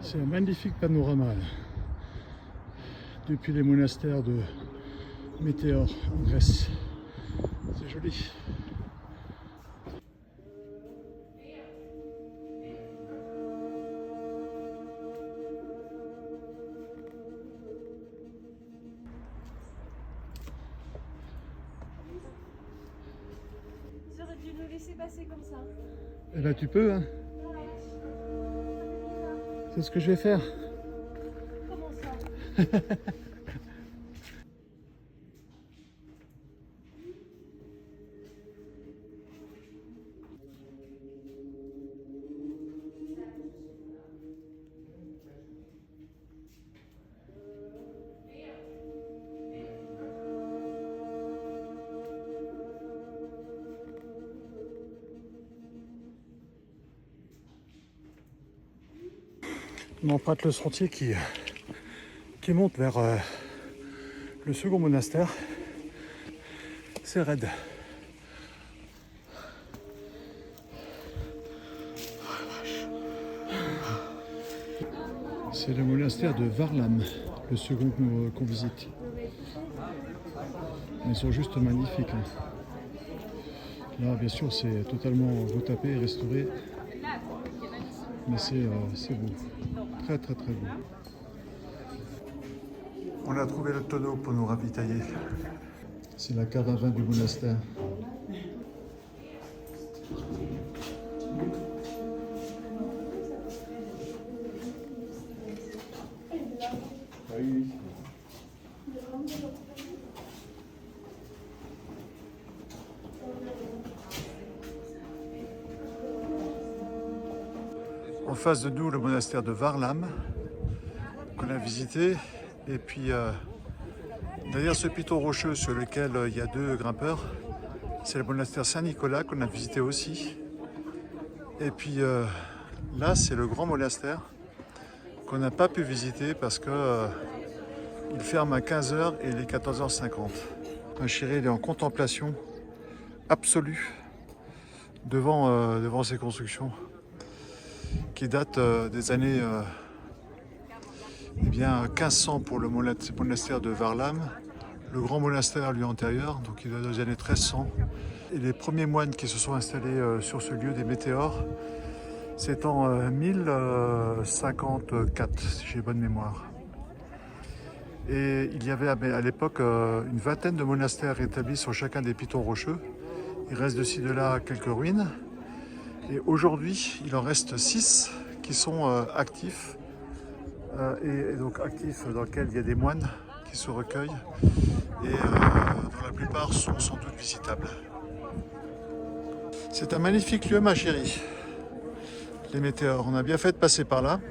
C'est un magnifique panorama là, depuis les monastères de Météore en Grèce. C'est joli. J'aurais dû le laisser passer comme ça. Eh ben tu peux, hein. C'est ce que je vais faire. Comment ça? On emprunte le sentier qui monte vers le second monastère. C'est raide. C'est le monastère de Varlam, le second qu'on visite. Ils sont juste magnifiques, hein. Là, bien sûr, c'est totalement retapé et restauré. Mais c'est beau. Très, très, très beau. On a trouvé le tonneau pour nous ravitailler. C'est la cave à vin du monastère. En face de nous, le monastère de Varlam, qu'on a visité. Et puis, derrière ce piton rocheux sur lequel il y a deux grimpeurs, c'est le monastère Saint-Nicolas qu'on a visité aussi. Et puis là, c'est le grand monastère qu'on n'a pas pu visiter parce que il ferme à 15 h et il est 14 h 50. Un Chiré, il est en contemplation absolue devant ces constructions qui datent des années 1500 pour le monastère de Varlam. Le grand monastère lui antérieur, donc il date des années 1300. Et les premiers moines qui se sont installés sur ce lieu des Météores, c'est en 1054, si j'ai bonne mémoire. Et il y avait à l'époque une vingtaine de monastères établis sur chacun des pitons rocheux. Il reste de ci de là quelques ruines. Et aujourd'hui, il en reste 6 qui sont actifs. Et donc actifs dans lesquels il y a des moines qui se recueillent. Et dont la plupart sont sans doute visitables. C'est un magnifique lieu, ma chérie. Les Météores, on a bien fait de passer par là.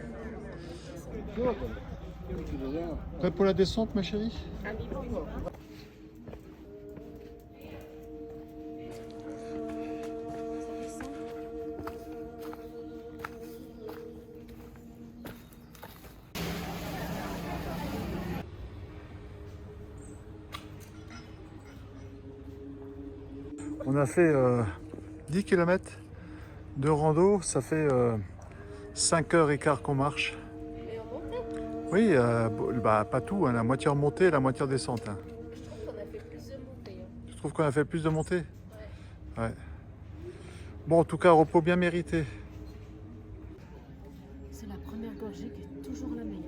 Prêt pour la descente, ma chérie? On a fait 10 km de rando, ça fait 5 h 15 qu'on marche. Et en montée? Oui, pas tout, hein, la moitié en montée et la moitié en descente. Hein. Je trouve qu'on a fait plus de montées. Hein. Tu trouves qu'on a fait plus de montée? Ouais. Ouais. Bon, en tout cas, repos bien mérité. C'est la première gorgée qui est toujours la meilleure.